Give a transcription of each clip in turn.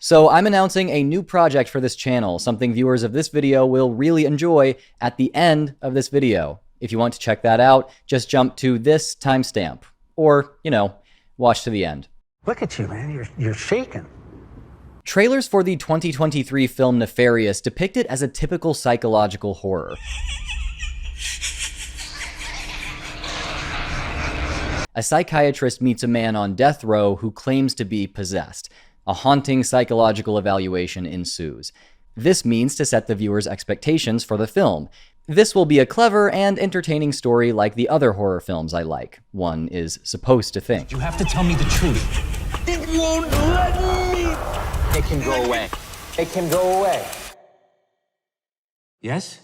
So I'm announcing a new project for this channel, something viewers of this video will really enjoy at the end of this video. If you want to check that out, just jump to this timestamp, or, watch to the end. Look at you, man, you're shaking. Trailers for the 2023 film Nefarious depict it as a typical psychological horror. A psychiatrist meets a man on death row who claims to be possessed. A haunting psychological evaluation ensues. This means to set the viewer's expectations for the film. This will be a clever and entertaining story like the other horror films I like, one is supposed to think. You have to tell me the truth. It won't let me. It can go away. It can go away. Yes?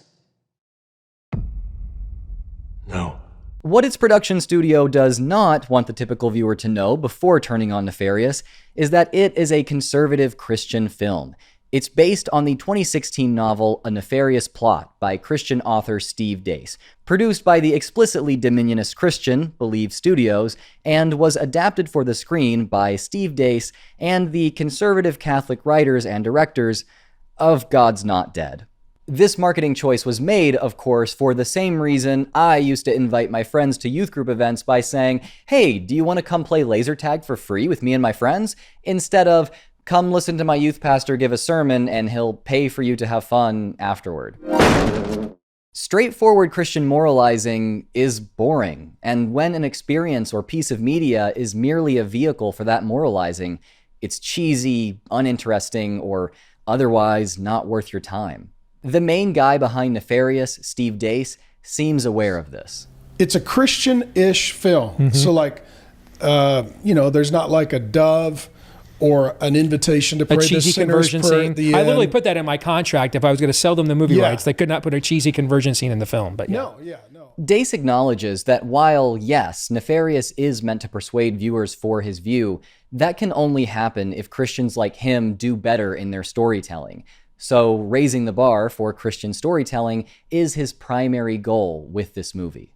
No. What its production studio does not want the typical viewer to know before turning on Nefarious is that it is a conservative Christian film. It's based on the 2016 novel A Nefarious Plot by Christian author Steve Deace, produced by the explicitly dominionist Christian Believe Studios, and was adapted for the screen by Steve Deace and the conservative Catholic writers and directors of God's Not Dead. This marketing choice was made, of course, for the same reason I used to invite my friends to youth group events by saying, "Hey, do you want to come play laser tag for free with me and my friends?" Instead of, "Come listen to my youth pastor give a sermon and he'll pay for you to have fun afterward." Straightforward Christian moralizing is boring, and when an experience or piece of media is merely a vehicle for that moralizing, it's cheesy, uninteresting, or otherwise not worth your time. The main guy behind Nefarious, Steve Deace, seems aware of this. It's a Christian-ish film. So there's not like a dove or an invitation to pray the cheesy sinner's conversion prayer scene. at the I end. literally put that in my contract. If I was going to sell them the movie Yeah. rights, they could not put a cheesy conversion scene in the film. But yeah. No. Deace acknowledges that while, yes, Nefarious is meant to persuade viewers for his view, that can only happen if Christians like him do better in their storytelling. So raising the bar for Christian storytelling is his primary goal with this movie.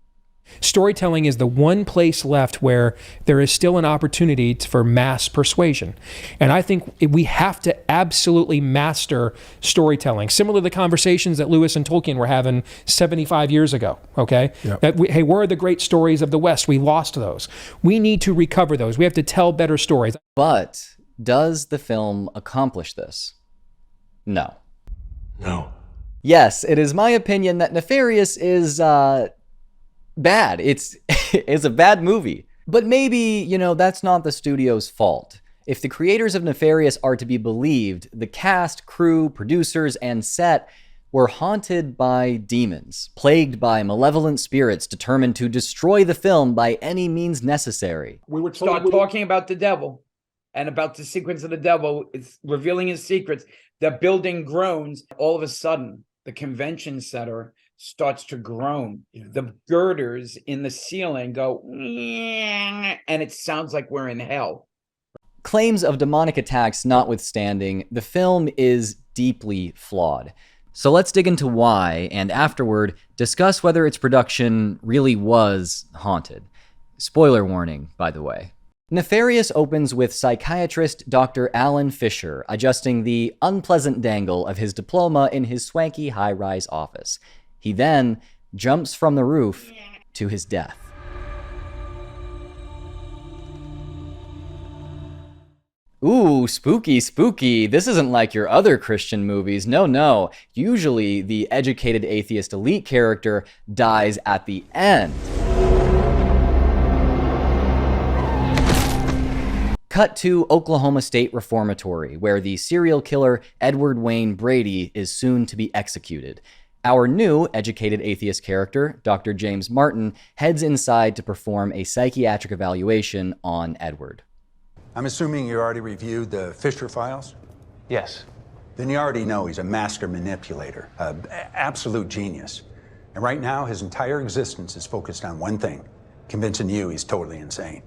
Storytelling is the one place left where there is still an opportunity for mass persuasion. And I think we have to absolutely master storytelling. Similar to the conversations that Lewis and Tolkien were having 75 years ago, okay? Yep. Hey, where are the great stories of the West? We lost those. We need to recover those. We have to tell better stories. But does the film accomplish this? No. No. Yes, it is my opinion that Nefarious is, bad. It's a bad movie. But maybe, that's not the studio's fault. If the creators of Nefarious are to be believed, the cast, crew, producers, and set were haunted by demons, plagued by malevolent spirits determined to destroy the film by any means necessary. We would start talking about the devil and about the secrets of the devil. It's revealing his secrets. The building groans. All of a sudden, the convention center starts to groan. The girders in the ceiling go, and it sounds like we're in hell. Claims of demonic attacks notwithstanding, the film is deeply flawed. So let's dig into why, and afterward, discuss whether its production really was haunted. Spoiler warning, by the way. Nefarious opens with psychiatrist Dr. Alan Fisher adjusting the unpleasant dangle of his diploma in his swanky high-rise office. He then jumps from the roof to his death. Ooh, spooky, spooky. This isn't like your other Christian movies. No. Usually, the educated atheist elite character dies at the end. Cut to Oklahoma State Reformatory, where the serial killer Edward Wayne Brady is soon to be executed. Our new educated atheist character, Dr. James Martin, heads inside to perform a psychiatric evaluation on Edward. I'm assuming you already reviewed the Fisher files? Yes. Then you already know he's a master manipulator, an absolute genius. And right now, his entire existence is focused on one thing, convincing you he's totally insane.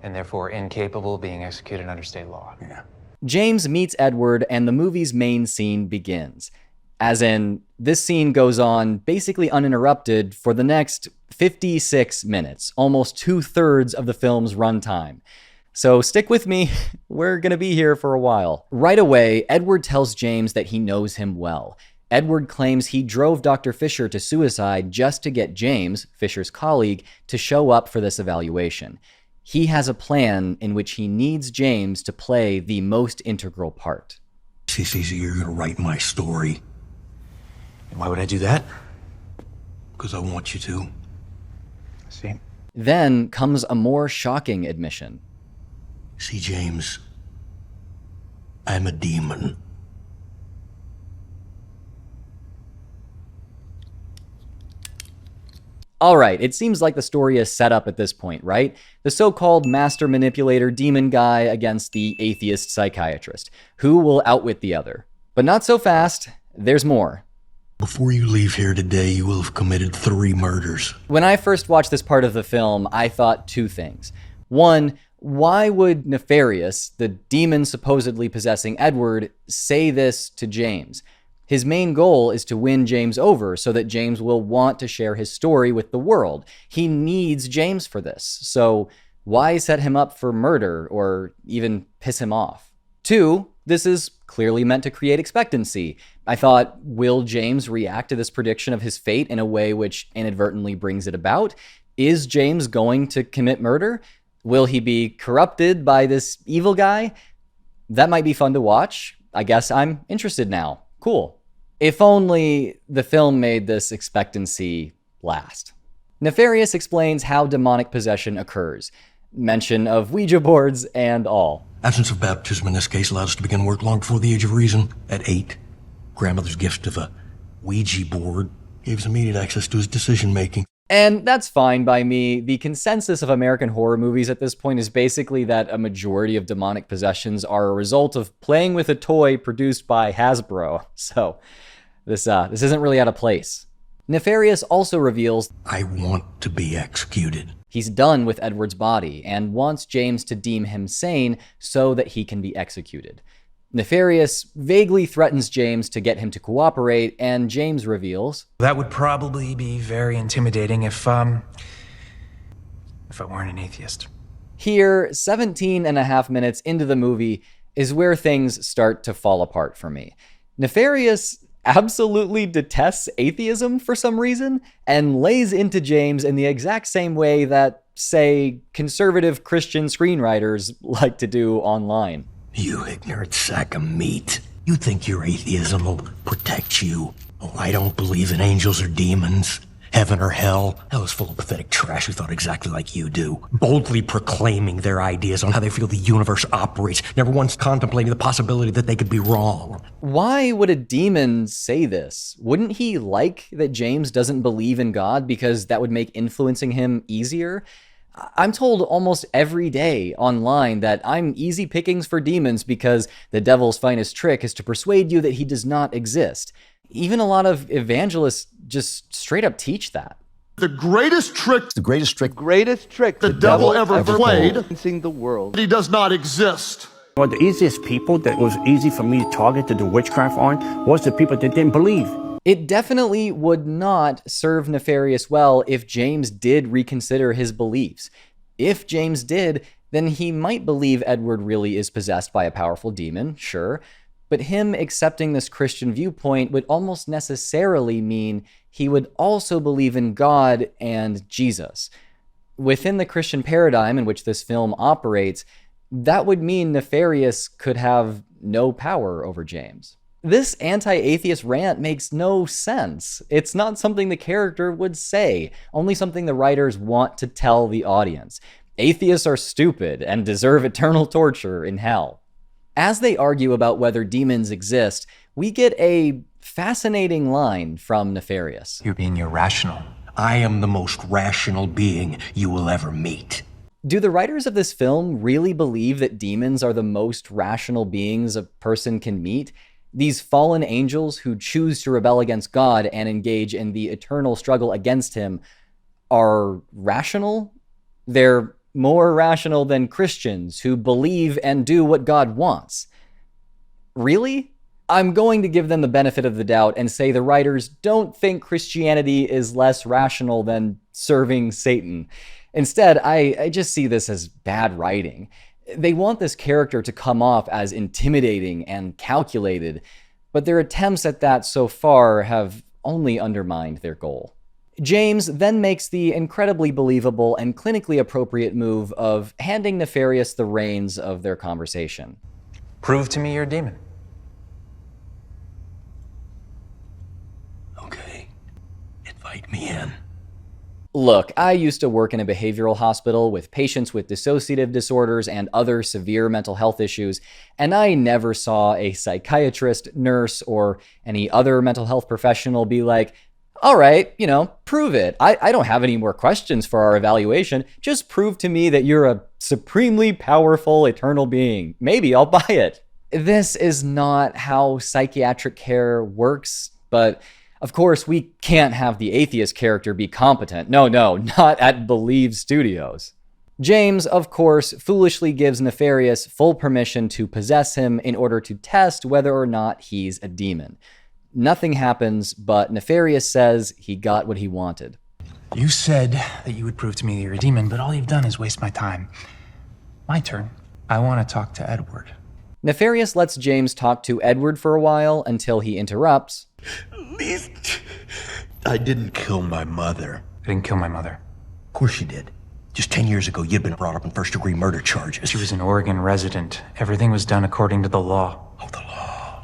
And therefore incapable of being executed under state law. Yeah. James meets Edward, and the movie's main scene begins. As in, this scene goes on basically uninterrupted for the next 56 minutes, almost 2/3 of the film's runtime. So stick with me, we're gonna be here for a while. Right away, Edward tells James that he knows him well. Edward claims he drove Dr. Fisher to suicide just to get James, Fisher's colleague, to show up for this evaluation. He has a plan in which he needs James to play the most integral part. CC, you're gonna write my story. And why would I do that? Because I want you to. See? Then comes a more shocking admission. See, James, I'm a demon. All right, it seems like the story is set up at this point, right? The so-called master manipulator demon guy against the atheist psychiatrist. Who will outwit the other? But not so fast. There's more. Before you leave here today, you will have committed 3 murders. When I first watched this part of the film, I thought 2 things. One, why would Nefarious, the demon supposedly possessing Edward, say this to James? His main goal is to win James over so that James will want to share his story with the world. He needs James for this. So why set him up for murder or even piss him off? 2, this is clearly meant to create expectancy. I thought, will James react to this prediction of his fate in a way which inadvertently brings it about? Is James going to commit murder? Will he be corrupted by this evil guy? That might be fun to watch. I guess I'm interested now. Cool. If only the film made this expectancy last. Nefarious explains how demonic possession occurs. Mention of Ouija boards and all. Absence of baptism in this case allowed us to begin work long before the age of reason. At 8, grandmother's gift of a Ouija board gave us immediate access to his decision-making. And that's fine by me. The consensus of American horror movies at this point is basically that a majority of demonic possessions are a result of playing with a toy produced by Hasbro. So this isn't really out of place. Nefarious also reveals I want to be executed. He's done with Edward's body and wants James to deem him sane so that he can be executed. Nefarious vaguely threatens James to get him to cooperate, and James reveals, That would probably be very intimidating if I weren't an atheist. Here, 17 and a half minutes into the movie, is where things start to fall apart for me. Nefarious absolutely detests atheism for some reason, and lays into James in the exact same way that, say, conservative Christian screenwriters like to do online. You ignorant sack of meat. You think your atheism will protect you? Oh, I don't believe in angels or demons, heaven or hell. Hell is full of pathetic trash who thought exactly like you do, boldly proclaiming their ideas on how they feel the universe operates, never once contemplating the possibility that they could be wrong. Why would a demon say this? Wouldn't he like that James doesn't believe in God because that would make influencing him easier? I'm told almost every day online that I'm easy pickings for demons because the devil's finest trick is to persuade you that he does not exist. Even a lot of evangelists just straight up teach that. The greatest trick the devil ever played, convincing the world. he does not exist. One of the easiest people that was easy for me to target to do witchcraft on was the people that didn't believe. It definitely would not serve Nefarious well if James did reconsider his beliefs. If James did, then he might believe Edward really is possessed by a powerful demon, sure, but him accepting this Christian viewpoint would almost necessarily mean he would also believe in God and Jesus. Within the Christian paradigm in which this film operates, that would mean Nefarious could have no power over James. This anti-atheist rant makes no sense. It's not something the character would say, only something the writers want to tell the audience. Atheists are stupid and deserve eternal torture in hell. As they argue about whether demons exist, we get a fascinating line from Nefarious. You're being irrational. I am the most rational being you will ever meet. Do the writers of this film really believe that demons are the most rational beings a person can meet? These fallen angels who choose to rebel against God and engage in the eternal struggle against him are rational? They're more rational than Christians who believe and do what God wants. Really? I'm going to give them the benefit of the doubt and say the writers don't think Christianity is less rational than serving Satan. Instead, I just see this as bad writing. They want this character to come off as intimidating and calculated, but their attempts at that so far have only undermined their goal. James then makes the incredibly believable and clinically appropriate move of handing Nefarious the reins of their conversation. Prove to me you're a demon. Okay. Invite me in. Look, I used to work in a behavioral hospital with patients with dissociative disorders and other severe mental health issues, and I never saw a psychiatrist, nurse, or any other mental health professional be like, all right, prove it. I don't have any more questions for our evaluation. Just prove to me that you're a supremely powerful eternal being. Maybe I'll buy it. This is not how psychiatric care works, but of course, we can't have the atheist character be competent. No, not at Believe Studios. James, of course, foolishly gives Nefarious full permission to possess him in order to test whether or not he's a demon. Nothing happens, but Nefarious says he got what he wanted. You said that you would prove to me that you're a demon, but all you've done is waste my time. My turn. I want to talk to Edward. Nefarious lets James talk to Edward for a while until he interrupts. At least I didn't kill my mother. I didn't kill my mother. Of course you did. Just 10 years ago, you'd been brought up on first-degree murder charges. She was an Oregon resident. Everything was done according to the law. Oh, the law.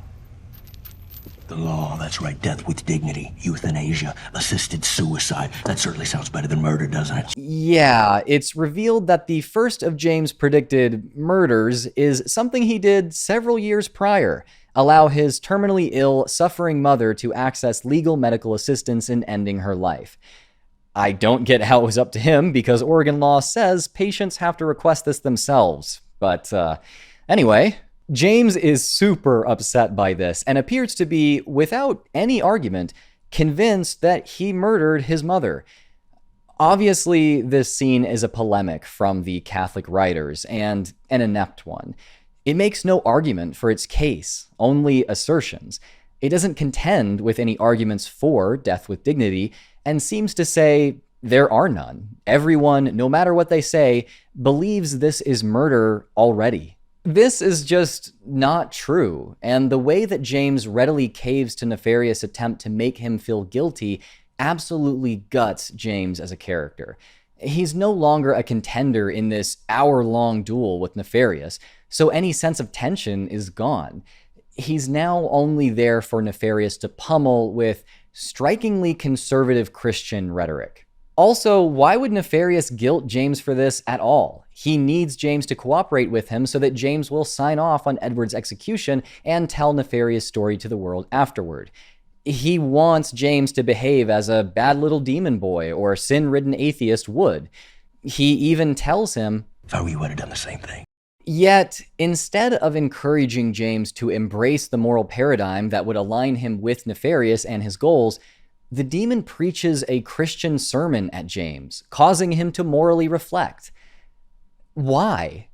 The law, that's right. Death with dignity, euthanasia, assisted suicide. That certainly sounds better than murder, doesn't it? Yeah, it's revealed that the first of James' predicted murders is something he did several years prior. Allow his terminally ill, suffering mother to access legal medical assistance in ending her life. I don't get how it was up to him, because Oregon law says patients have to request this themselves. But anyway, James is super upset by this and appears to be, without any argument, convinced that he murdered his mother. Obviously, this scene is a polemic from the Catholic writers, and an inept one. It makes no argument for its case, only assertions. It doesn't contend with any arguments for death with dignity, and seems to say there are none. Everyone, no matter what they say, believes this is murder already. This is just not true, and the way that James readily caves to Nefarious' attempt to make him feel guilty absolutely guts James as a character. He's no longer a contender in this hour-long duel with Nefarious, so any sense of tension is gone. He's now only there for Nefarious to pummel with strikingly conservative Christian rhetoric. Also, why would Nefarious guilt James for this at all? He needs James to cooperate with him so that James will sign off on Edward's execution and tell Nefarious' story to the world afterward. He wants James to behave as a bad little demon boy or sin-ridden atheist would. He even tells him, "If I were you, I'd have done the same thing." Yet, instead of encouraging James to embrace the moral paradigm that would align him with Nefarious and his goals, the demon preaches a Christian sermon at James, causing him to morally reflect. Why?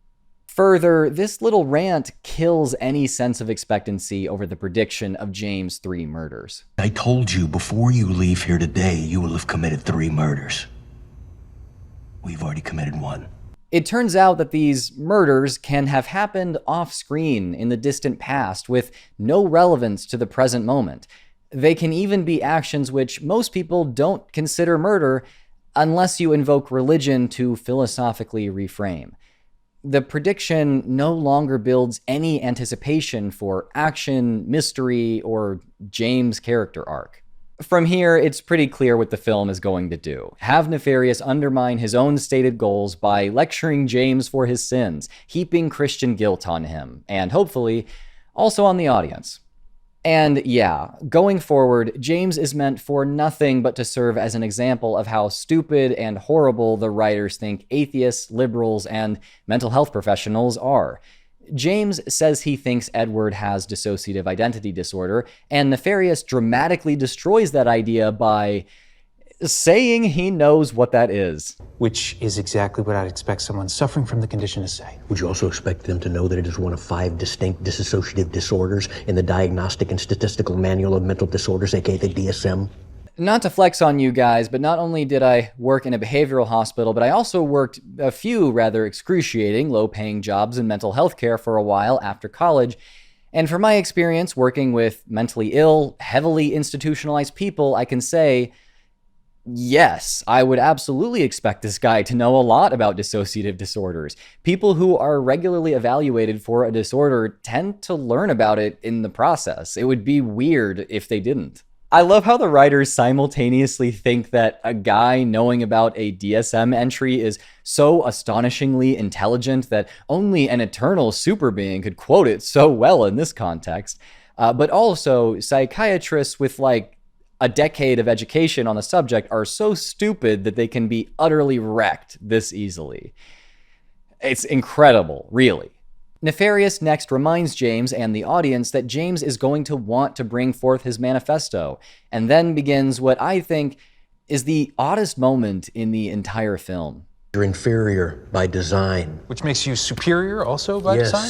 Further, this little rant kills any sense of expectancy over the prediction of James' 3 murders. I told you before you leave here today, you will have committed 3 murders. We've already committed 1. It turns out that these murders can have happened off-screen in the distant past with no relevance to the present moment. They can even be actions which most people don't consider murder unless you invoke religion to philosophically reframe. The prediction no longer builds any anticipation for action, mystery, or James' character arc. From here, it's pretty clear what the film is going to do. Have Nefarious undermine his own stated goals by lecturing James for his sins, heaping Christian guilt on him, and hopefully also on the audience. And yeah, going forward, James is meant for nothing but to serve as an example of how stupid and horrible the writers think atheists, liberals, and mental health professionals are. James says he thinks Edward has dissociative identity disorder, and Nefarious dramatically destroys that idea by saying he knows what that is. Which is exactly what I'd expect someone suffering from the condition to say. Would you also expect them to know that it is one of 5 distinct dissociative disorders in the Diagnostic and Statistical Manual of Mental Disorders, aka the DSM? Not to flex on you guys, but not only did I work in a behavioral hospital, but I also worked a few rather excruciating, low-paying jobs in mental health care for a while after college. And from my experience working with mentally ill, heavily institutionalized people, I can say, yes, I would absolutely expect this guy to know a lot about dissociative disorders. People who are regularly evaluated for a disorder tend to learn about it in the process. It would be weird if they didn't. I love how the writers simultaneously think that a guy knowing about a DSM entry is so astonishingly intelligent that only an eternal super being could quote it so well in this context, but also psychiatrists with like a decade of education on the subject are so stupid that they can be utterly wrecked this easily. It's incredible, really. Nefarious next reminds James and the audience that James is going to want to bring forth his manifesto, and then begins what I think is the oddest moment in the entire film. You're inferior by design. Which makes you superior also by design?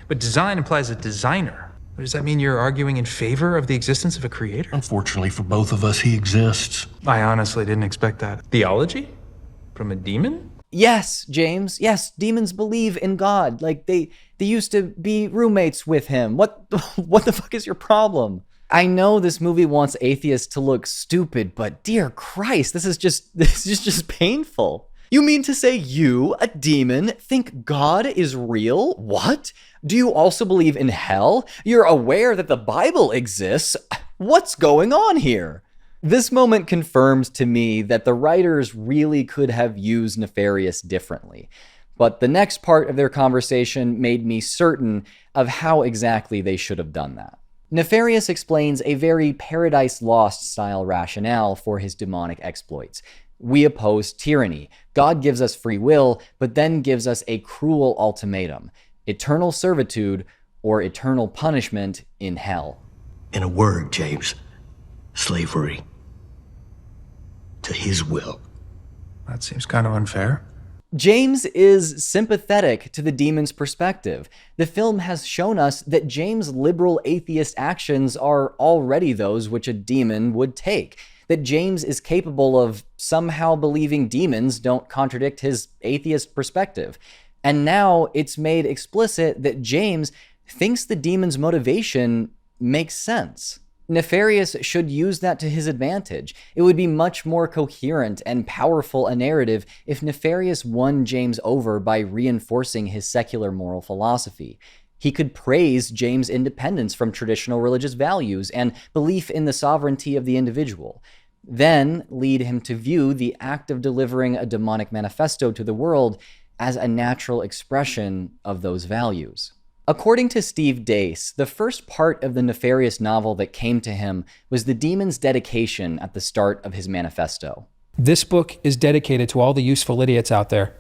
But design implies a designer. Does that mean you're arguing in favor of the existence of a creator? Unfortunately for both of us, he exists. I honestly didn't expect that. Theology? From a demon? Yes, James. Yes, demons believe in God. Like they used to be roommates with him. What the fuck is your problem? I know this movie wants atheists to look stupid, but dear Christ, this is just painful. You mean to say you, a demon, think God is real? What? Do you also believe in hell? You're aware that the Bible exists? What's going on here? This moment confirms to me that the writers really could have used Nefarious differently. But the next part of their conversation made me certain of how exactly they should have done that. Nefarious explains a very Paradise Lost style rationale for his demonic exploits. We oppose tyranny. God gives us free will, but then gives us a cruel ultimatum: eternal servitude or eternal punishment in hell. In a word, James, slavery to his will. That seems kind of unfair. James is sympathetic to the demon's perspective. The film has shown us that James' liberal atheist actions are already those which a demon would take. That James is capable of somehow believing demons don't contradict his atheist perspective. And now it's made explicit that James thinks the demon's motivation makes sense. Nefarious should use that to his advantage. It would be much more coherent and powerful a narrative if Nefarious won James over by reinforcing his secular moral philosophy. He could praise James' independence from traditional religious values and belief in the sovereignty of the individual, then lead him to view the act of delivering a demonic manifesto to the world as a natural expression of those values. According to Steve Deace, the first part of the Nefarious novel that came to him was the demon's dedication at the start of his manifesto. This book is dedicated to all the useful idiots out there,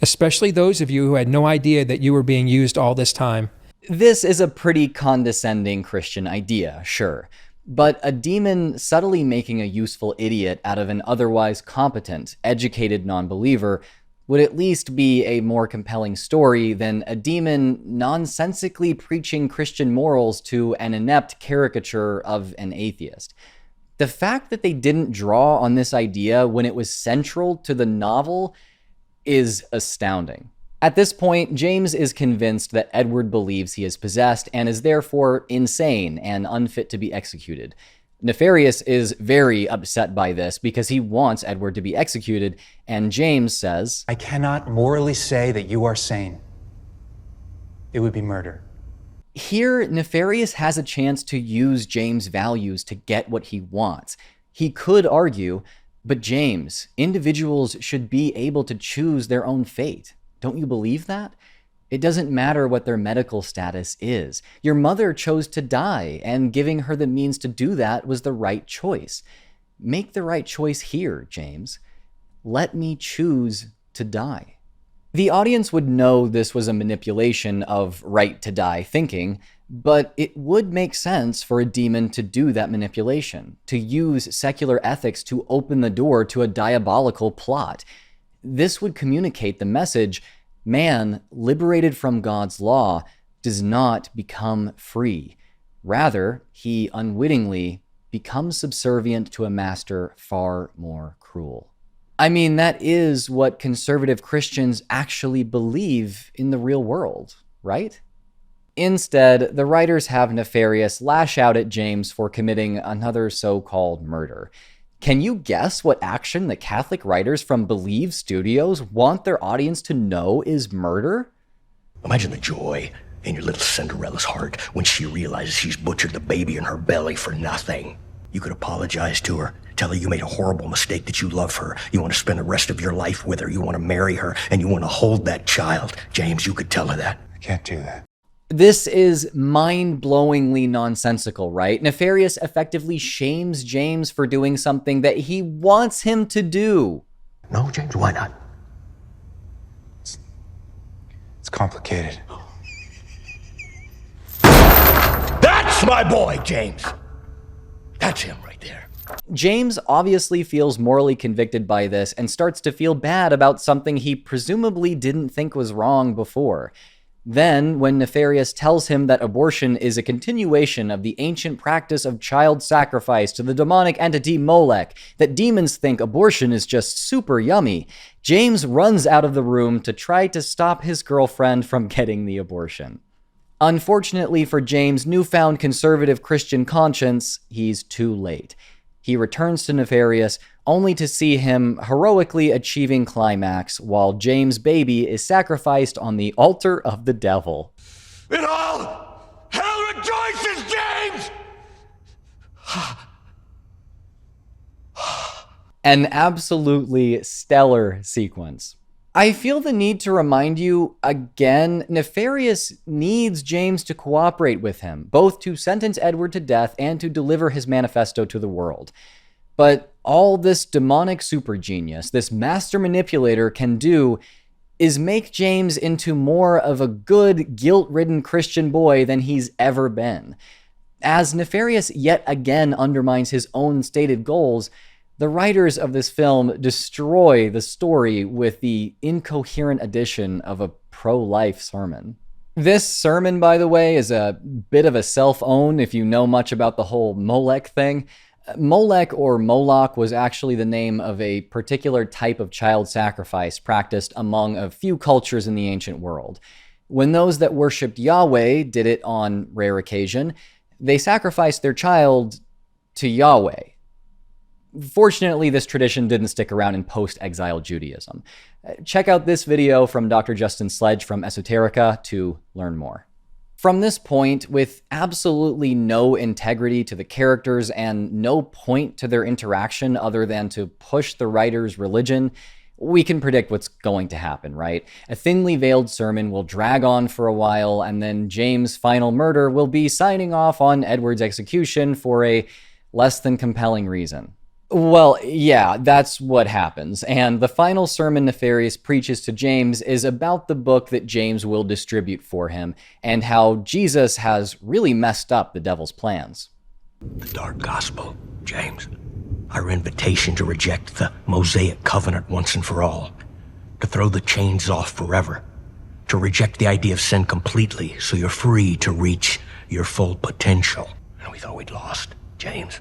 especially those of you who had no idea that you were being used all this time. This is a pretty condescending Christian idea, sure, but a demon subtly making a useful idiot out of an otherwise competent, educated non-believer would at least be a more compelling story than a demon nonsensically preaching Christian morals to an inept caricature of an atheist. The fact that they didn't draw on this idea when it was central to the novel is astounding. At this point, James is convinced that Edward believes he is possessed and is therefore insane and unfit to be executed. Nefarious is very upset by this because he wants Edward to be executed, and James says, I cannot morally say that you are sane. It would be murder. Here, Nefarious has a chance to use James' values to get what he wants. He could argue, but James, individuals should be able to choose their own fate. Don't you believe that? It doesn't matter what their medical status is. Your mother chose to die, and giving her the means to do that was the right choice. Make the right choice here, James. Let me choose to die. The audience would know this was a manipulation of right to die thinking, but it would make sense for a demon to do that manipulation, to use secular ethics to open the door to a diabolical plot. This would communicate the message: man, liberated from God's law, does not become free. Rather, he unwittingly becomes subservient to a master far more cruel. I mean, that is what conservative Christians actually believe in the real world, right? Instead, the writers have Nefarious lash out at James for committing another so-called murder. Can you guess what action the Catholic writers from Believe Studios want their audience to know is murder? Imagine the joy in your little Cinderella's heart when she realizes she's butchered the baby in her belly for nothing. You could apologize to her, tell her you made a horrible mistake, that you love her, you want to spend the rest of your life with her, you want to marry her, and you want to hold that child. James, you could tell her that. I can't do that. This is mind-blowingly nonsensical, right? Nefarious effectively shames James for doing something that he wants him to do. No, James, why not? It's complicated. That's my boy, James. That's him right there. James obviously feels morally convicted by this and starts to feel bad about something he presumably didn't think was wrong before. Then, when Nefarious tells him that abortion is a continuation of the ancient practice of child sacrifice to the demonic entity Molech, that demons think abortion is just super yummy, James runs out of the room to try to stop his girlfriend from getting the abortion. Unfortunately for James' newfound conservative Christian conscience, he's too late. He returns to Nefarious only to see him heroically achieving climax while James' baby is sacrificed on the altar of the devil. In all, hell rejoices, James! An absolutely stellar sequence. I feel the need to remind you again, Nefarious needs James to cooperate with him, both to sentence Edward to death and to deliver his manifesto to the world. But all this demonic super genius, this master manipulator can do is make James into more of a good, guilt-ridden Christian boy than he's ever been. As Nefarious yet again undermines his own stated goals, the writers of this film destroy the story with the incoherent addition of a pro-life sermon. This sermon, by the way, is a bit of a self-own if you know much about the whole Molech thing. Molech or Moloch was actually the name of a particular type of child sacrifice practiced among a few cultures in the ancient world. When those that worshipped Yahweh did it on rare occasion, they sacrificed their child to Yahweh. Fortunately, this tradition didn't stick around in post-exile Judaism. Check out this video from Dr. Justin Sledge from Esoterica to learn more. From this point, with absolutely no integrity to the characters and no point to their interaction other than to push the writer's religion, we can predict what's going to happen, right? A thinly veiled sermon will drag on for a while, and then James' final murder will be signing off on Edward's execution for a less than compelling reason. Well, yeah, that's what happens, and the final sermon Nefarious preaches to James is about the book that James will distribute for him, and how Jesus has really messed up the devil's plans. The dark gospel, James. Our invitation to reject the Mosaic covenant once and for all. To throw the chains off forever. To reject the idea of sin completely so you're free to reach your full potential. And we thought we'd lost, James.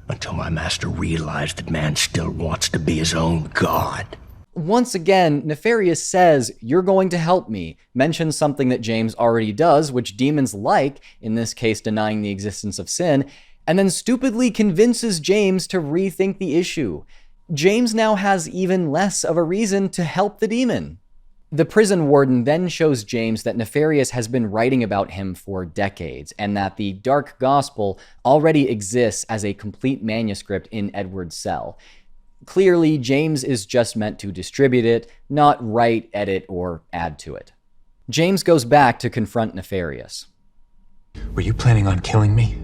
Until my master realized that man still wants to be his own god. Once again, Nefarious says, "You're going to help me," mentions something that James already does, which demons like, in this case denying the existence of sin, and then stupidly convinces James to rethink the issue. James now has even less of a reason to help the demon. The prison warden then shows James that Nefarious has been writing about him for decades, and that the Dark Gospel already exists as a complete manuscript in Edward's cell. Clearly, James is just meant to distribute it, not write, edit, or add to it. James goes back to confront Nefarious. Were you planning on killing me?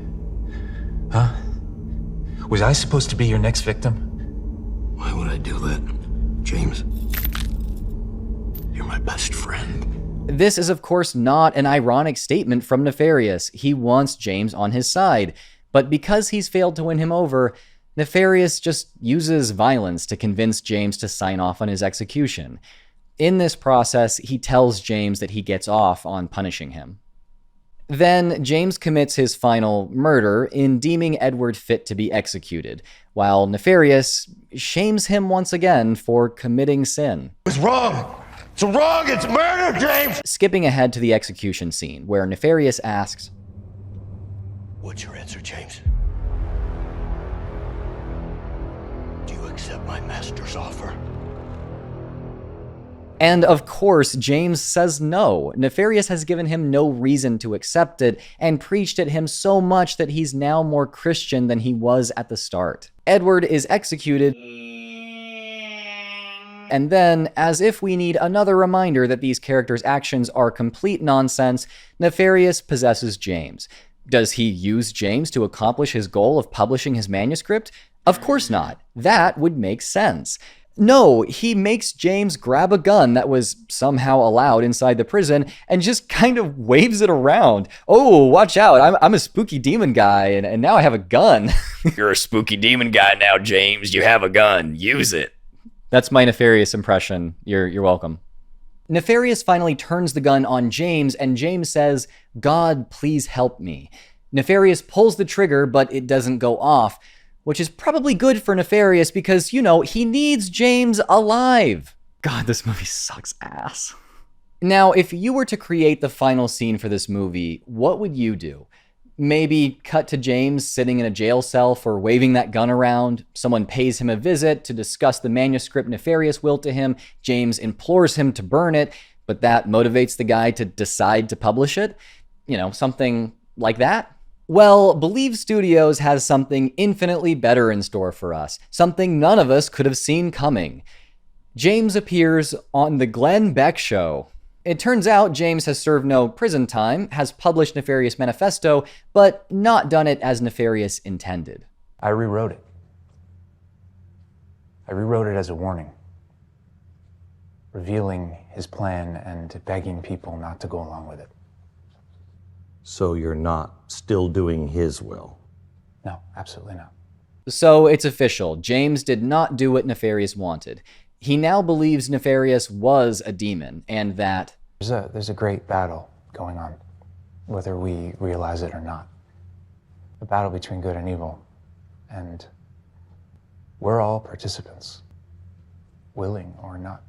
Huh? Was I supposed to be your next victim? Why would I do that, James? You're my best friend. This is, of course, not an ironic statement from Nefarious. He wants James on his side. But because he's failed to win him over, Nefarious just uses violence to convince James to sign off on his execution. In this process, he tells James that he gets off on punishing him. Then James commits his final murder in deeming Edward fit to be executed, while Nefarious shames him once again for committing sin. It's wrong. It's wrong. It's murder, James. Skipping ahead to the execution scene, where Nefarious asks, What's your answer, James? Do you accept my master's offer? And of course, James says no. Nefarious has given him no reason to accept it and preached at him so much that he's now more Christian than he was at the start. Edward is executed, and then, as if we need another reminder that these characters' actions are complete nonsense, Nefarious possesses James. Does he use James to accomplish his goal of publishing his manuscript? Of course not. That would make sense. No, he makes James grab a gun that was somehow allowed inside the prison and just kind of waves it around. Oh, watch out, I'm a spooky demon guy, and now I have a gun. You're a spooky demon guy now, James. You have a gun. Use it. That's my Nefarious impression. You're welcome. Nefarious finally turns the gun on James, and James says, God, please help me. Nefarious pulls the trigger, but it doesn't go off, which is probably good for Nefarious because, you know, he needs James alive. God, this movie sucks ass. Now, if you were to create the final scene for this movie, what would you do? Maybe cut to James sitting in a jail cell for waving that gun around. Someone pays him a visit to discuss the manuscript Nefarious willed to him. James implores him to burn it, but that motivates the guy to decide to publish it. You know, something like that. Well, Believe Studios has something infinitely better in store for us, something none of us could have seen coming. James appears on The Glenn Beck Show. It turns out James has served no prison time, has published Nefarious Manifesto, but not done it as Nefarious intended. I rewrote it. I rewrote it as a warning, revealing his plan and begging people not to go along with it. So you're not still doing his will? No, absolutely not. So it's official. James did not do what Nefarious wanted. He now believes Nefarious was a demon, and that there's a great battle going on, whether we realize it or not. A battle between good and evil. And we're all participants, willing or not.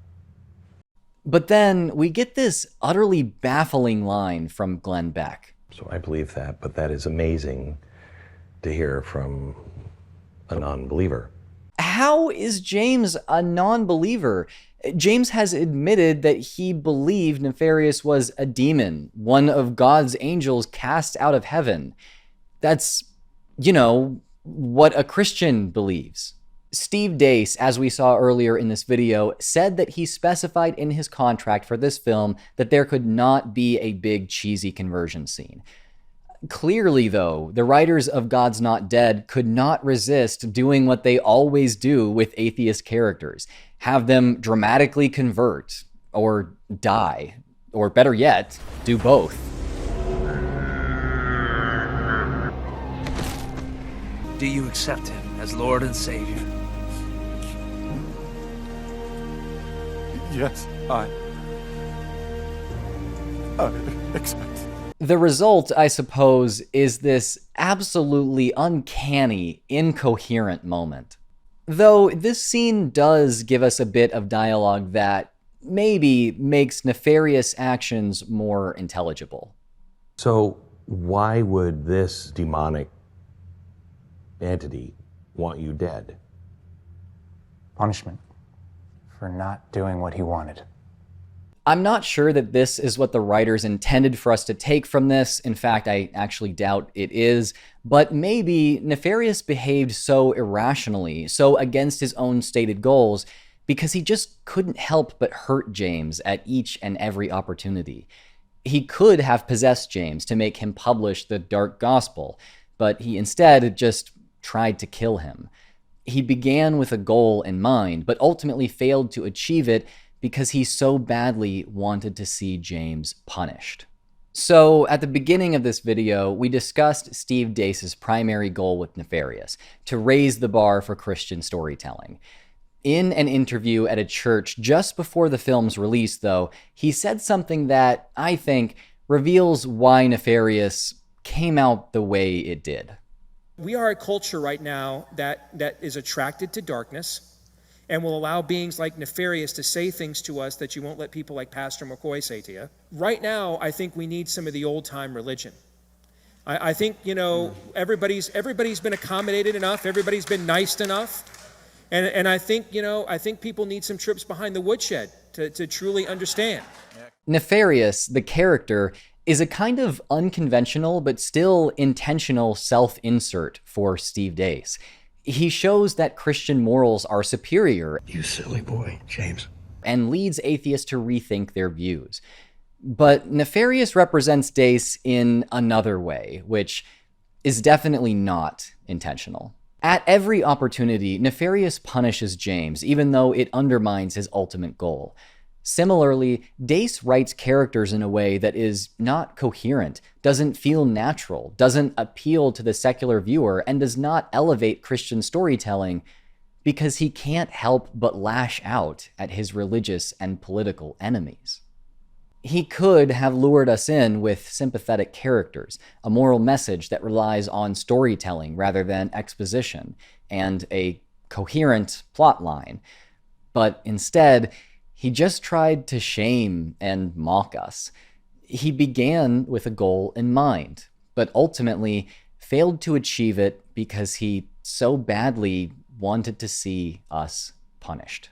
But then we get this utterly baffling line from Glenn Beck. So I believe that, but that is amazing to hear from a non-believer. How is James a non-believer? James has admitted that he believed Nefarious was a demon, one of God's angels cast out of heaven. That's, you know, what a Christian believes. Steve Deace, as we saw earlier in this video, said that he specified in his contract for this film that there could not be a big cheesy conversion scene. Clearly, though, the writers of God's Not Dead could not resist doing what they always do with atheist characters, have them dramatically convert, or die, or better yet, do both. Do you accept him as Lord and Savior? Yes, I expect. The result, I suppose, is this absolutely uncanny, incoherent moment. Though this scene does give us a bit of dialogue that maybe makes Nefarious actions more intelligible. So why would this demonic entity want you dead? Punishment for not doing what he wanted. I'm not sure that this is what the writers intended for us to take from this. In fact, I actually doubt it is. But maybe Nefarious behaved so irrationally, so against his own stated goals, because he just couldn't help but hurt James at each and every opportunity. He could have possessed James to make him publish the dark gospel, but he instead just tried to kill him. He began with a goal in mind, but ultimately failed to achieve it because he so badly wanted to see James punished. So at the beginning of this video, we discussed Steve Deace's primary goal with Nefarious, to raise the bar for Christian storytelling. In an interview at a church just before the film's release, though, he said something that, I think, reveals why Nefarious came out the way it did. We are a culture right now that is attracted to darkness and will allow beings like Nefarious to say things to us that you won't let people like Pastor McCoy say to you. Right now, I think we need some of the old-time religion. I think, everybody's been accommodated enough, everybody's been nice enough, and I think, I think people need some trips behind the woodshed to truly understand. Nefarious, the character, is a kind of unconventional but still intentional self-insert for Steve Deace. He shows that Christian morals are superior. You silly boy, James. And leads atheists to rethink their views. But Nefarious represents Deace in another way, which is definitely not intentional. At every opportunity, Nefarious punishes James, even though it undermines his ultimate goal. Similarly, Deace writes characters in a way that is not coherent, doesn't feel natural, doesn't appeal to the secular viewer, and does not elevate Christian storytelling because he can't help but lash out at his religious and political enemies. He could have lured us in with sympathetic characters, a moral message that relies on storytelling rather than exposition, and a coherent plot line. But instead, he just tried to shame and mock us. He began with a goal in mind, but ultimately failed to achieve it because he so badly wanted to see us punished.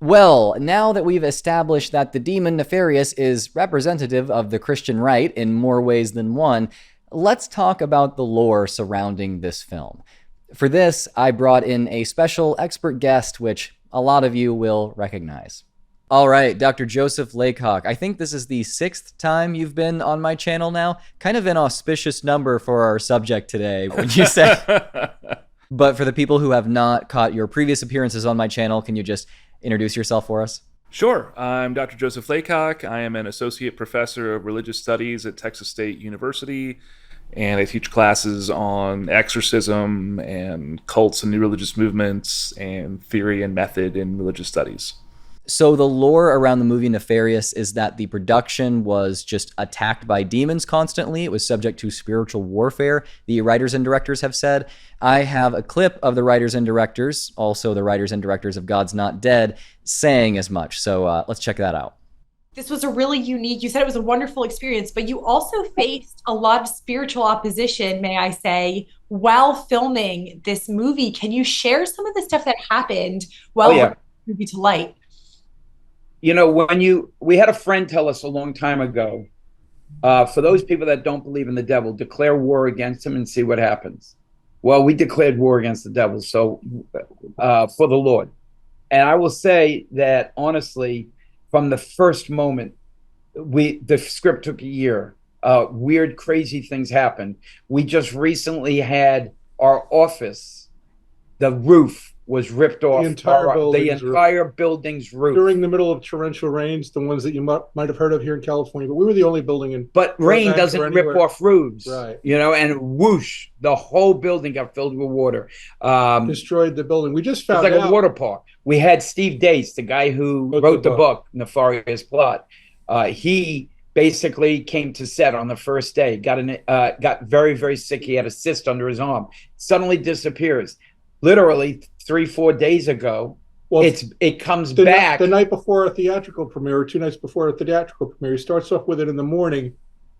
Well, now that we've established that the demon Nefarious is representative of the Christian right in more ways than one, let's talk about the lore surrounding this film. For this, I brought in a special expert guest, which a lot of you will recognize. All right, Dr. Joseph Laycock, I think this is the 6th time you've been on my channel now. Kind of an auspicious number for our subject today, would you say? But for the people who have not caught your previous appearances on my channel, can you just introduce yourself for us? Sure. I'm Dr. Joseph Laycock. I am an associate professor of religious studies at Texas State University, and I teach classes on exorcism and cults and new religious movements and theory and method in religious studies. So the lore around the movie Nefarious is that the production was just attacked by demons constantly. It was subject to spiritual warfare, the writers and directors have said. I have a clip of the writers and directors, also the writers and directors of God's Not Dead, saying as much. So let's check that out. This was a really unique, you said it was a wonderful experience, but you also faced a lot of spiritual opposition, may I say, while filming this movie. Can you share some of the stuff that happened while bringing the movie to light? You know, we had a friend tell us a long time ago, for those people that don't believe in the devil, declare war against him and see what happens. Well, we declared war against the devil, so for the Lord. And I will say that honestly, from the first moment, the script took a year. Weird, crazy things happened. We just recently had our office, the roof was ripped off. The entire building's roof. During the middle of torrential rains, the ones that you might have heard of here in California, but we were the only building in. But rain doesn't rip off roofs, right? You know, and whoosh, the whole building got filled with water. Destroyed the building. We just found it's like a water park. We had Steve Deace, the guy who wrote the book, Nefarious Plot. He basically came to set on the first day, got very, very sick. He had a cyst under his arm. Suddenly disappears. Literally 3-4 days ago, it comes back. The night before a theatrical premiere, or 2 nights before a theatrical premiere, he starts off with it in the morning.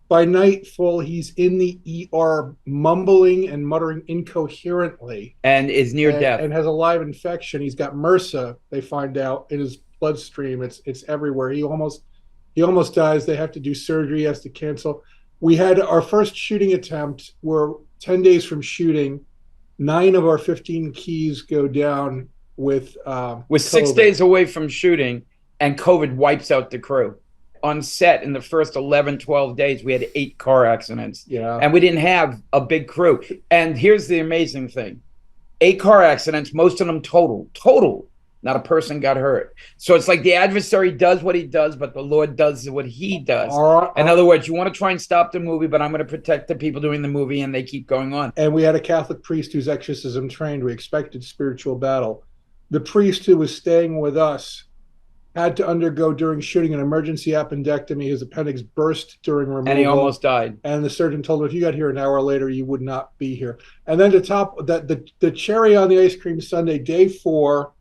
By nightfall, he's in the ER mumbling and muttering incoherently. And is near death. And has a live infection. He's got MRSA, they find out, in his bloodstream. It's everywhere. He almost dies. They have to do surgery. He has to cancel. We had our first shooting attempt. We're 10 days from shooting. 9 of our 15 keys go down with We're 6 days away from shooting, and COVID wipes out the crew. On set, in the first 11, 12 days, we had 8 car accidents. Yeah. And we didn't have a big crew. And here's the amazing thing. 8 car accidents, most of them total. Not a person got hurt. So it's like the adversary does what he does, but the Lord does what he does. In other words, you want to try and stop the movie, but I'm going to protect the people doing the movie, and they keep going on. And we had a Catholic priest who's exorcism trained. We expected spiritual battle. The priest who was staying with us had to undergo during shooting an emergency appendectomy. His appendix burst during removal. And he almost died. And the surgeon told him, if you got here an hour later, you would not be here. And then to top that, the cherry on the ice cream sundae, day 4,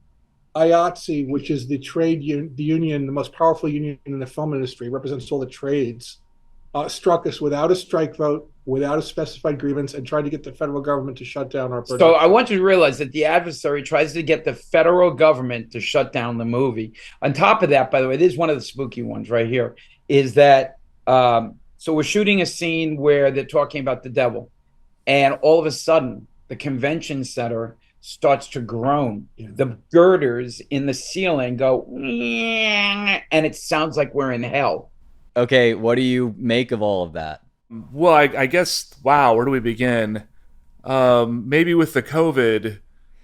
IATSE, which is the union, the most powerful union in the film industry, represents all the trades, struck us without a strike vote, without a specified grievance, and tried to get the federal government to shut down our production. So I want you to realize that the adversary tries to get the federal government to shut down the movie. On top of that, by the way, this is one of the spooky ones right here, is that, so we're shooting a scene where they're talking about the devil, and all of a sudden, the convention center starts to groan. The girders in the ceiling go, and it sounds like we're in hell. Okay, what do you make of all of that? Well, I guess, wow, where do we begin? Maybe with the COVID.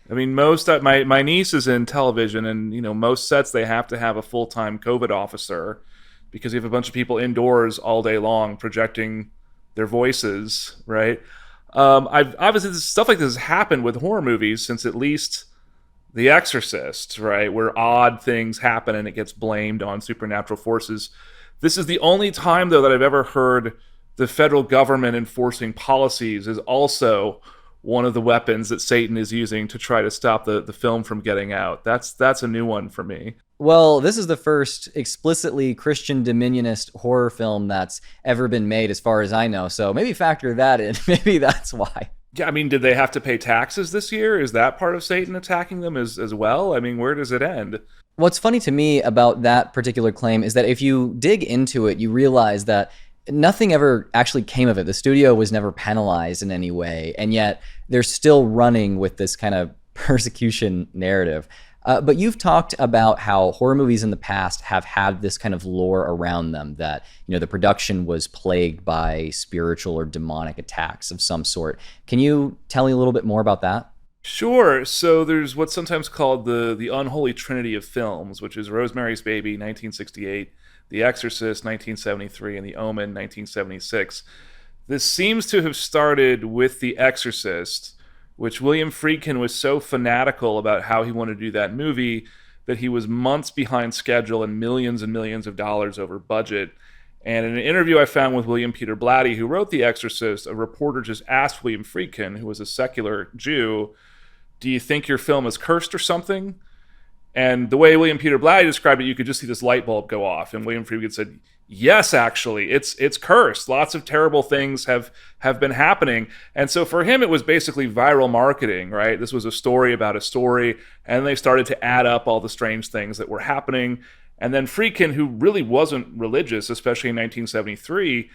I mean, my niece is in television, and most sets they have to have a full-time COVID officer because you have a bunch of people indoors all day long projecting their voices, right? Obviously stuff like this has happened with horror movies since at least The Exorcist, right? Where odd things happen and it gets blamed on supernatural forces. This is the only time, though, that I've ever heard the federal government enforcing policies is also one of the weapons that Satan is using to try to stop the film from getting out. That's a new one for me. Well, this is the first explicitly Christian dominionist horror film that's ever been made, as far as I know. So maybe factor that in. Maybe that's why. Yeah, I mean, did they have to pay taxes this year? Is that part of Satan attacking them as well? I mean, where does it end? What's funny to me about that particular claim is that if you dig into it, you realize that nothing ever actually came of it. The studio was never penalized in any way, and yet they're still running with this kind of persecution narrative. But you've talked about how horror movies in the past have had this kind of lore around them that, the production was plagued by spiritual or demonic attacks of some sort. Can you tell me a little bit more about that? Sure. So there's what's sometimes called the unholy trinity of films, which is Rosemary's Baby, 1968, The Exorcist, 1973, and The Omen, 1976. This seems to have started with The Exorcist, which William Friedkin was so fanatical about how he wanted to do that movie that he was months behind schedule and millions of dollars over budget. And in an interview I found with William Peter Blatty, who wrote The Exorcist, a reporter just asked William Friedkin, who was a secular Jew, do you think your film is cursed or something? And the way William Peter Blatty described it, you could just see this light bulb go off. And William Friedkin said, yes, actually, it's cursed. Lots of terrible things have been happening. And so for him, it was basically viral marketing, right? This was a story about a story. And they started to add up all the strange things that were happening. And then Friedkin, who really wasn't religious, especially in 1973,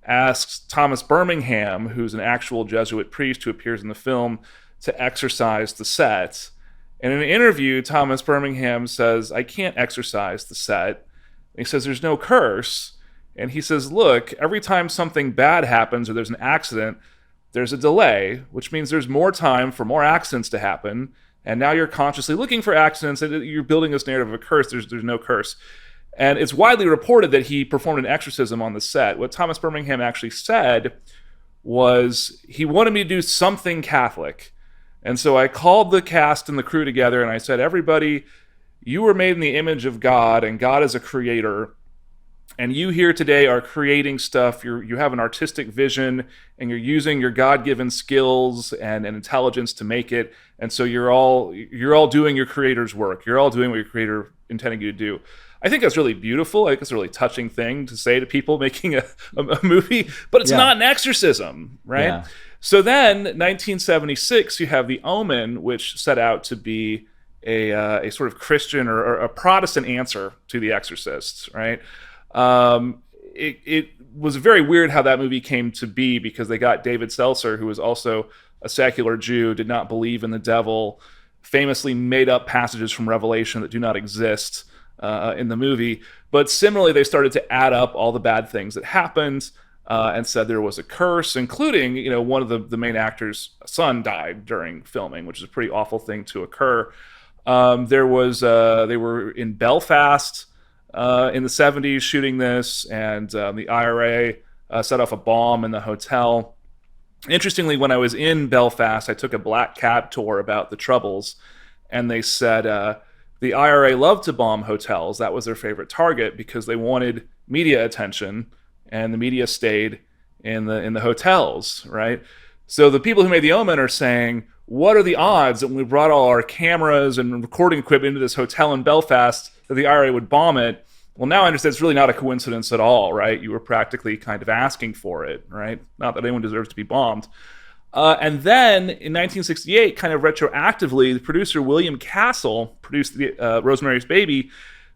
asks Thomas Birmingham, who's an actual Jesuit priest who appears in the film, to exorcise the set. And in an interview, Thomas Birmingham says, I can't exorcise the set. And he says, there's no curse. And he says, look, every time something bad happens or there's an accident, there's a delay, which means there's more time for more accidents to happen. And now you're consciously looking for accidents and you're building this narrative of a curse. There's no curse. And it's widely reported that he performed an exorcism on the set. What Thomas Birmingham actually said was he wanted me to do something Catholic. And so I called the cast and the crew together and I said, everybody, you were made in the image of God and God is a creator. And you here today are creating stuff. You have an artistic vision and you're using your God-given skills and intelligence to make it. And so you're all doing your creator's work. You're all doing what your creator intended you to do. I think that's really beautiful. I think it's a really touching thing to say to people making a movie, but it's not an exorcism, right? Yeah. So then, 1976, you have The Omen, which set out to be a sort of Christian or a Protestant answer to The Exorcist, right? It was very weird how that movie came to be because they got David Seltzer, who was also a secular Jew, did not believe in the devil, famously made up passages from Revelation that do not exist in the movie. But similarly, they started to add up all the bad things that happened and said there was a curse, including, one of the main actors' son died during filming, which is a pretty awful thing to occur. They were in Belfast in the 70s shooting this, and the IRA set off a bomb in the hotel. Interestingly, when I was in Belfast, I took a black cab tour about the Troubles, and they said, the IRA loved to bomb hotels. That was their favorite target because they wanted media attention, and the media stayed in the hotels, right? So the people who made The Omen are saying, what are the odds that when we brought all our cameras and recording equipment into this hotel in Belfast that the IRA would bomb it? Well, now I understand it's really not a coincidence at all, right? You were practically kind of asking for it, right? Not that anyone deserves to be bombed. And then in 1968, kind of retroactively, the producer William Castle produced Rosemary's Baby.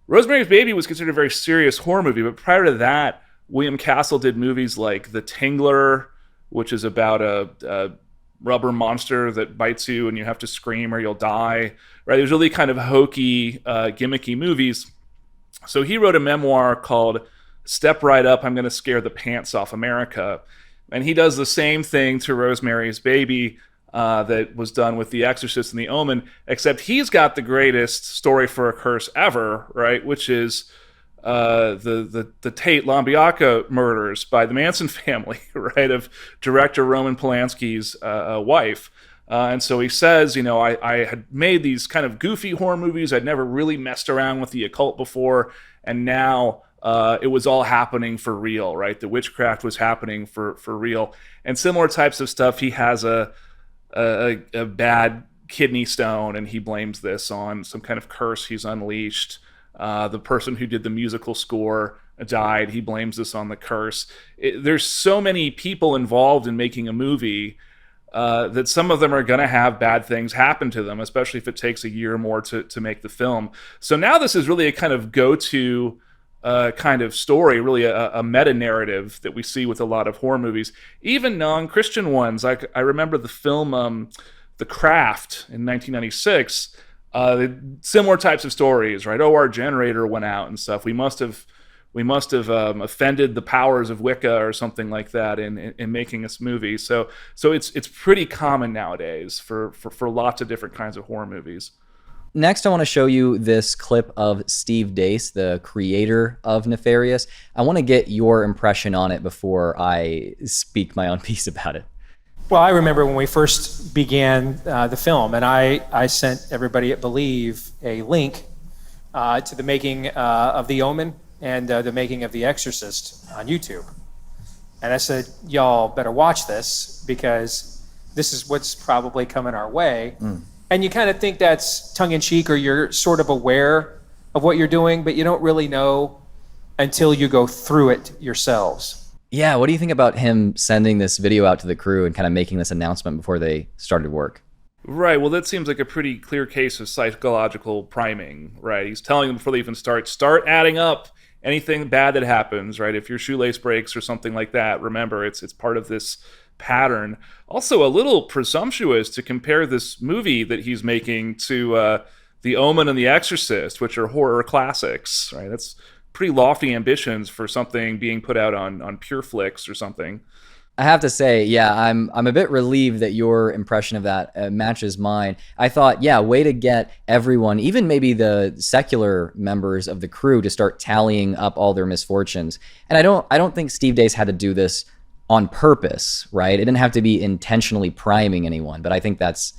Rosemary's Baby was considered a very serious horror movie, but prior to that, William Castle did movies like The Tingler, which is about a rubber monster that bites you and you have to scream or you'll die, right? There's really kind of hokey, gimmicky movies. So he wrote a memoir called Step Right Up, I'm Gonna Scare the Pants Off America. And he does the same thing to Rosemary's Baby that was done with The Exorcist and The Omen, except he's got the greatest story for a curse ever, right? Which is the Tate LaBianca murders by the Manson family, right? Of director Roman Polanski's wife. And so he says, you know, I had made these kind of goofy horror movies. I'd never really messed around with the occult before. And now it was all happening for real, right? The witchcraft was happening for real. And similar types of stuff. He has a bad kidney stone, and he blames this on some kind of curse he's unleashed. The person who did the musical score died. He blames this on the curse. There's so many people involved in making a movie that some of them are going to have bad things happen to them, especially if it takes a year or more to make the film. So now this is really a kind of go-to kind of story, really a meta-narrative that we see with a lot of horror movies, even non-Christian ones. I remember the film The Craft in 1996, similar types of stories, right? Oh, our generator went out and stuff. We must have offended the powers of Wicca or something like that in making this movie. So it's pretty common nowadays for lots of different kinds of horror movies. Next, I want to show you this clip of Steve Deace, the creator of Nefarious. I want to get your impression on it before I speak my own piece about it. Well, I remember when we first began the film, and I sent everybody at Believe a link to the making of The Omen and the making of The Exorcist on YouTube. And I said, y'all better watch this because this is what's probably coming our way. And you kind of think that's tongue-in-cheek, or you're sort of aware of what you're doing, but you don't really know until you go through it yourselves. Yeah, what do you think about him sending this video out to the crew and kind of making this announcement before they started work? Right, well, that seems like a pretty clear case of psychological priming, right? He's telling them before they even start adding up anything bad that happens, right? If your shoelace breaks or something like that, remember, it's part of this pattern. Also, a little presumptuous to compare this movie that he's making to The Omen and The Exorcist, which are horror classics, right? That's pretty lofty ambitions for something being put out on Pure Flix or something. I have to say, yeah, I'm a bit relieved that your impression of that matches mine. I thought, yeah, way to get everyone, even maybe the secular members of the crew, to start tallying up all their misfortunes. And I don't think Steve Deace had to do this on purpose, right? It didn't have to be intentionally priming anyone, but I think that's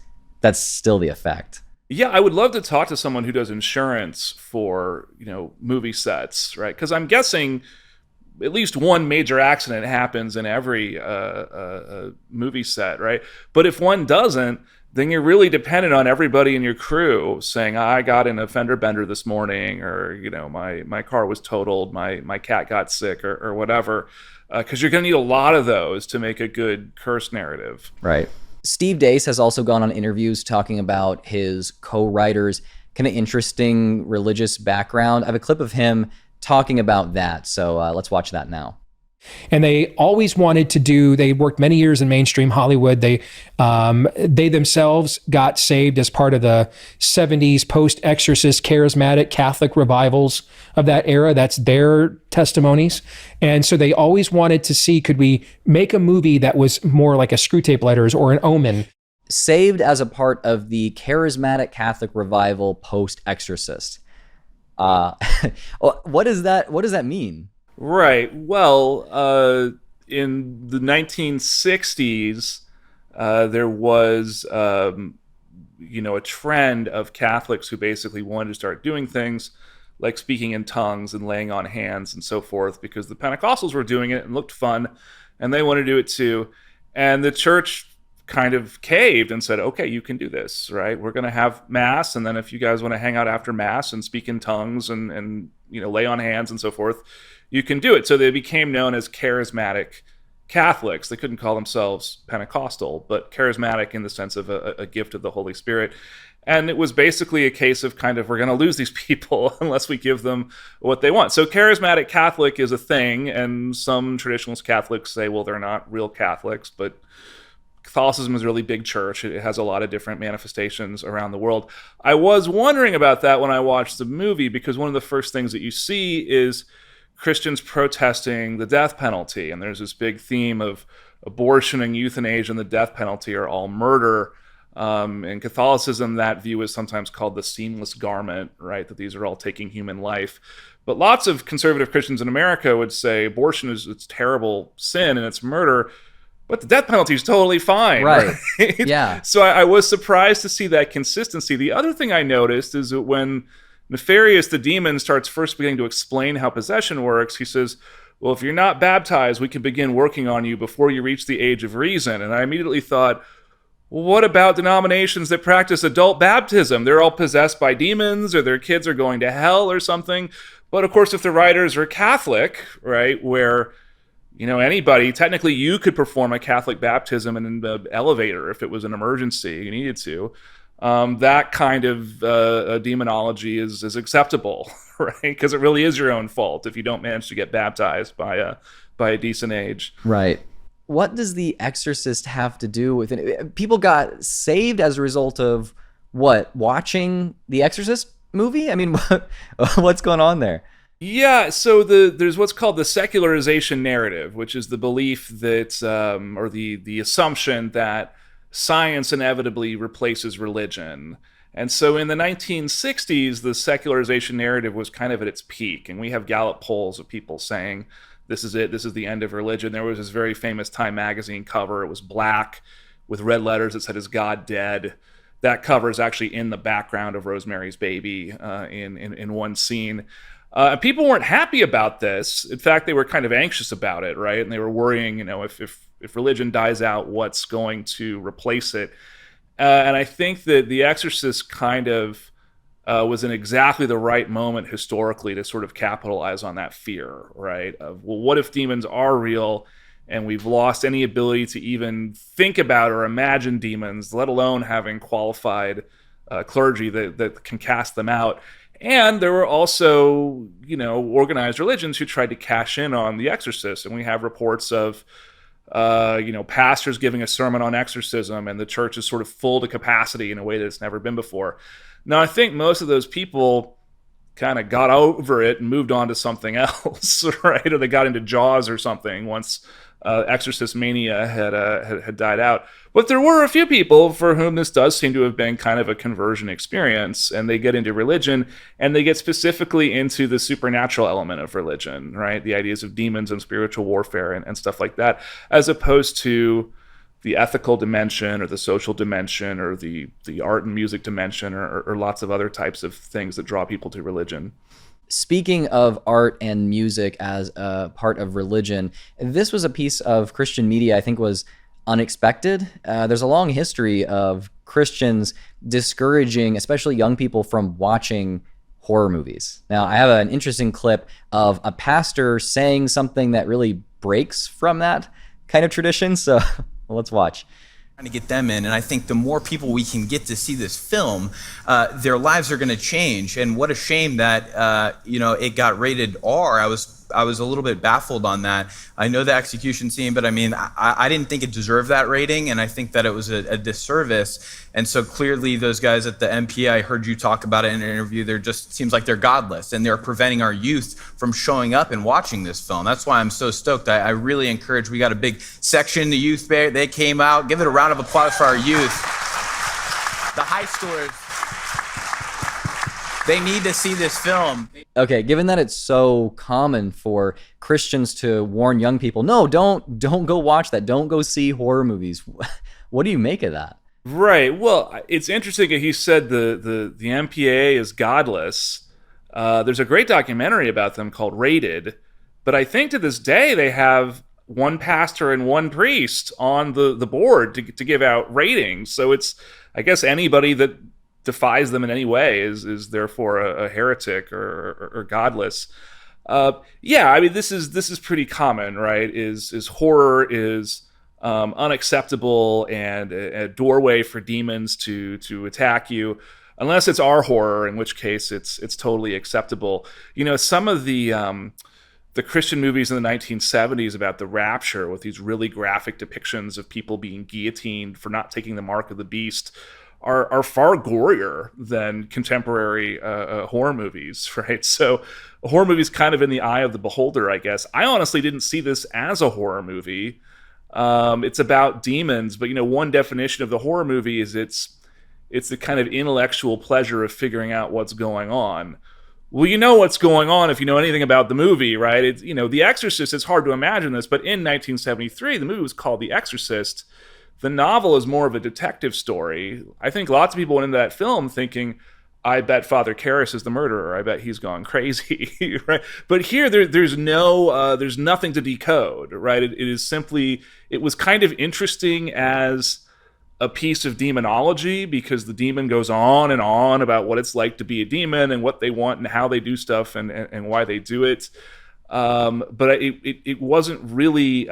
still the effect. Yeah, I would love to talk to someone who does insurance for, movie sets, right? Because I'm guessing at least one major accident happens in every movie set, right? But if one doesn't, then you're really dependent on everybody in your crew saying, I got in a fender bender this morning, or, my car was totaled, my cat got sick, or whatever. Because you're going to need a lot of those to make a good curse narrative. Right. Steve Deace has also gone on interviews talking about his co-writer's kind of interesting religious background. I have a clip of him talking about that, so let's watch that now. And they always wanted to do, they worked many years in mainstream Hollywood. They themselves got saved as part of the 70s post-exorcist charismatic Catholic revivals of that era. That's their testimonies. And so they always wanted to see, could we make a movie that was more like a Screwtape Letters or an Omen? Saved as a part of the charismatic Catholic revival post-exorcist. What does that mean? Right. Well, in the 1960s, there was a trend of Catholics who basically wanted to start doing things like speaking in tongues and laying on hands and so forth, because the Pentecostals were doing it and looked fun, and they wanted to do it too. And the church kind of caved and said, okay, you can do this, right? We're going to have mass, and then if you guys want to hang out after mass and speak in tongues and lay on hands and so forth, you can do it. So they became known as charismatic Catholics. They couldn't call themselves Pentecostal, but charismatic in the sense of a gift of the Holy Spirit. And it was basically a case of kind of, we're going to lose these people unless we give them what they want. So charismatic Catholic is a thing, and some traditionalist Catholics say, well, they're not real Catholics, but Catholicism is a really big church. It has a lot of different manifestations around the world. I was wondering about that when I watched the movie, because one of the first things that you see is Christians protesting the death penalty. And there's this big theme of abortion and euthanasia and the death penalty are all murder. In Catholicism, that view is sometimes called the seamless garment, right? That these are all taking human life. But lots of conservative Christians in America would say abortion it's terrible sin and it's murder, but the death penalty is totally fine. Right. Yeah. So I was surprised to see that consistency. The other thing I noticed is that when Nefarious, the demon, starts first beginning to explain how possession works, he says, well, if you're not baptized, we can begin working on you before you reach the age of reason. And I immediately thought, well, what about denominations that practice adult baptism? They're all possessed by demons, or their kids are going to hell or something. But of course, if the writers are Catholic, right, where, anybody, technically you could perform a Catholic baptism in the elevator if it was an emergency, you needed to. That kind of demonology is acceptable, right? Because it really is your own fault if you don't manage to get baptized by a decent age. Right. What does The Exorcist have to do with it? People got saved as a result of what? Watching The Exorcist movie? I mean, what's going on there? Yeah, so there's what's called the secularization narrative, which is the belief that, or the assumption that science inevitably replaces religion. And so in the 1960s, the secularization narrative was kind of at its peak. And we have Gallup polls of people saying, this is it, this is the end of religion. There was this very famous Time magazine cover. It was black with red letters that said, "Is God dead?" That cover is actually in the background of Rosemary's Baby in one scene. People weren't happy about this. In fact, they were kind of anxious about it, right? And they were worrying, if religion dies out, what's going to replace it? And I think that The Exorcist kind of was in exactly the right moment historically to sort of capitalize on that fear, right? Of, well, what if demons are real and we've lost any ability to even think about or imagine demons, let alone having qualified clergy that can cast them out? And there were also, organized religions who tried to cash in on The Exorcist. And we have reports of, pastors giving a sermon on exorcism, and the church is sort of full to capacity in a way that it's never been before. Now, I think most of those people kind of got over it and moved on to something else, right? Or they got into Jaws or something once Exorcist mania had died out. But there were a few people for whom this does seem to have been kind of a conversion experience, and they get into religion, and they get specifically into the supernatural element of religion, right? The ideas of demons and spiritual warfare and stuff like that, as opposed to the ethical dimension or the social dimension or the art and music dimension or lots of other types of things that draw people to religion. Speaking of art and music as a part of religion, this was a piece of Christian media I think was unexpected. There's a long history of Christians discouraging, especially young people, from watching horror movies. Now, I have an interesting clip of a pastor saying something that really breaks from that kind of tradition, so let's watch. To get them in, and I think the more people we can get to see this film, their lives are going to change. And what a shame that it got rated R. I was a little bit baffled on that. I know the execution scene, but I mean, I didn't think it deserved that rating, and I think that it was a disservice. And so clearly, those guys at the MPA, I heard you talk about it in an interview. They're just seems like they're godless, and they're preventing our youth from showing up and watching this film. That's why I'm so stoked. I really encourage. We got a big section, the youth. They came out. Give it a round of applause for our youth. The high schoolers. They need to see this film. Okay, given that it's so common for Christians to warn young people, no, don't go watch that. Don't go see horror movies. What do you make of that? Right. Well, it's interesting that he said the MPA is godless. There's a great documentary about them called Rated, but I think to this day they have one pastor and one priest on the board to give out ratings. So it's, I guess, anybody that defies them in any way is therefore a heretic or godless. Yeah, I mean, this is pretty common, right? Is horror is unacceptable and a doorway for demons to attack you, unless it's our horror, in which case it's totally acceptable. You know, some of the Christian movies in the 1970s about the rapture, with these really graphic depictions of people being guillotined for not taking the mark of the beast, are far gorier than contemporary horror movies, right? So a horror movie is kind of in the eye of the beholder, I guess. I honestly didn't see this as a horror movie. It's about demons, but, you know, one definition of the horror movie is it's the kind of intellectual pleasure of figuring out what's going on. Well, you know what's going on if you know anything about the movie, right? It's, you know, The Exorcist, it's hard to imagine this, but in 1973, the movie was called The Exorcist. The novel is more of a detective story. I think lots of people went into that film thinking, I bet Father Karras is the murderer. I bet he's gone crazy, right? But here, there's nothing to decode, right? It is simply, it was kind of interesting as a piece of demonology, because the demon goes on and on about what it's like to be a demon and what they want and how they do stuff and why they do it. But it wasn't really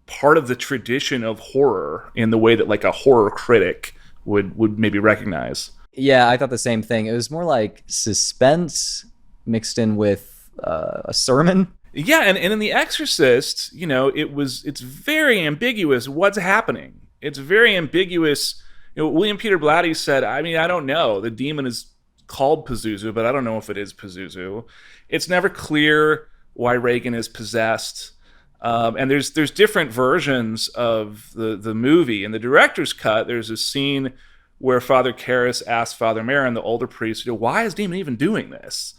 part of the tradition of horror in the way that like a horror critic would maybe recognize. Yeah, I thought the same thing. It was more like suspense mixed in with a sermon. Yeah, and in The Exorcist, you know, it's very ambiguous what's happening. It's very ambiguous. You know, William Peter Blatty said, I mean, I don't know. The demon is called Pazuzu, but I don't know if it is Pazuzu. It's never clear why Reagan is possessed. And there's different versions of the movie. In the director's cut, there's a scene where Father Karras asks Father Marin, the older priest, you know, why is demon even doing this?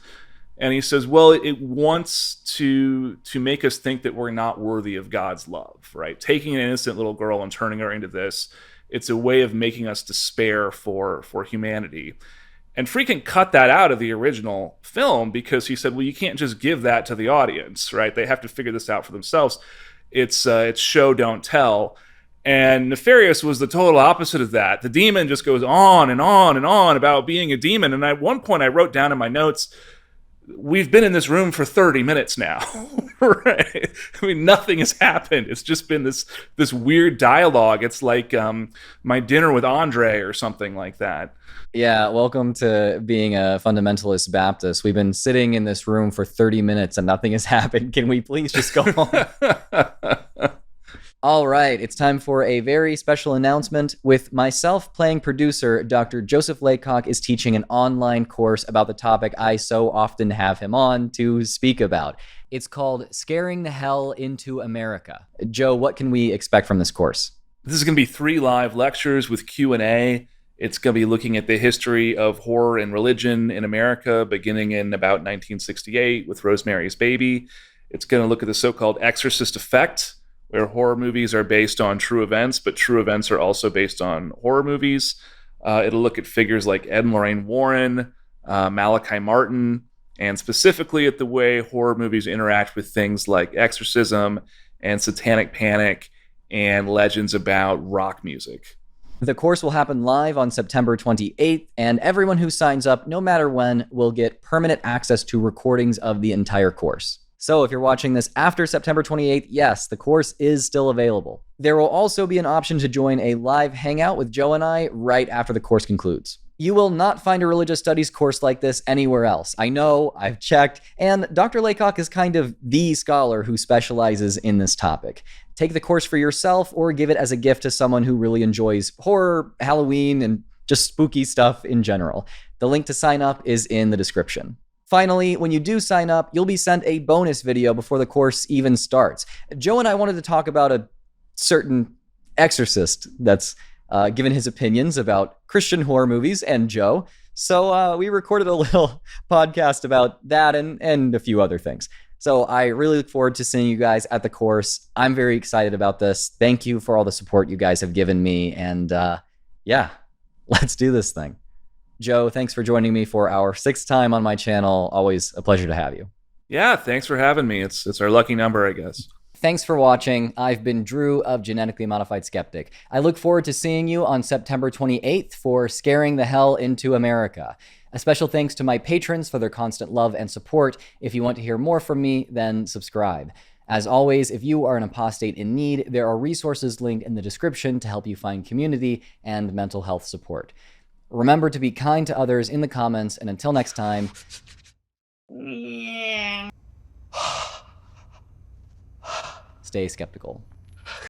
And he says, well, it wants to make us think that we're not worthy of God's love, right? Taking an innocent little girl and turning her into this, it's a way of making us despair for humanity. And Friedkin cut that out of the original film because he said, well, you can't just give that to the audience, right? They have to figure this out for themselves. It's show, don't tell. And Nefarious was the total opposite of that. The demon just goes on and on and on about being a demon. And at one point I wrote down in my notes, we've been in this room for 30 minutes now, right? I mean, nothing has happened. It's just been this weird dialogue. It's like My Dinner with Andre or something like that. Yeah, welcome to being a fundamentalist Baptist. We've been sitting in this room for 30 minutes and nothing has happened. Can we please just go home? All right, it's time for a very special announcement. With myself playing producer, Dr. Joseph Laycock is teaching an online course about the topic I so often have him on to speak about. It's called Scaring the Hell into America. Joe, what can we expect from this course? This is going to be 3 live lectures with Q&A. It's going to be looking at the history of horror and religion in America, beginning in about 1968 with Rosemary's Baby. It's going to look at the so-called exorcist effect, where horror movies are based on true events, but true events are also based on horror movies. It'll look at figures like Ed and Lorraine Warren, Malachi Martin, and specifically at the way horror movies interact with things like exorcism and satanic panic and legends about rock music. The course will happen live on September 28th, and everyone who signs up, no matter when, will get permanent access to recordings of the entire course. So if you're watching this after September 28th, yes, the course is still available. There will also be an option to join a live hangout with Joe and I right after the course concludes. You will not find a religious studies course like this anywhere else. I know, I've checked, and Dr. Laycock is kind of the scholar who specializes in this topic. Take the course for yourself or give it as a gift to someone who really enjoys horror, Halloween, and just spooky stuff in general. The link to sign up is in the description. Finally, when you do sign up, you'll be sent a bonus video before the course even starts. Joe and I wanted to talk about a certain exorcist that's given his opinions about Christian horror movies and Joe. So we recorded a little podcast about that and a few other things. So I really look forward to seeing you guys at the course. I'm very excited about this. Thank you for all the support you guys have given me. And yeah, let's do this thing. Joe, thanks for joining me for our 6th time on my channel. Always a pleasure to have you. Yeah, thanks for having me. It's our lucky number, I guess. Thanks for watching. I've been Drew of Genetically Modified Skeptic. I look forward to seeing you on September 28th for Scaring the Hell into America. A special thanks to my patrons for their constant love and support. If you want to hear more from me, then subscribe. As always, if you are an apostate in need, there are resources linked in the description to help you find community and mental health support. Remember to be kind to others in the comments, and until next time... Stay skeptical.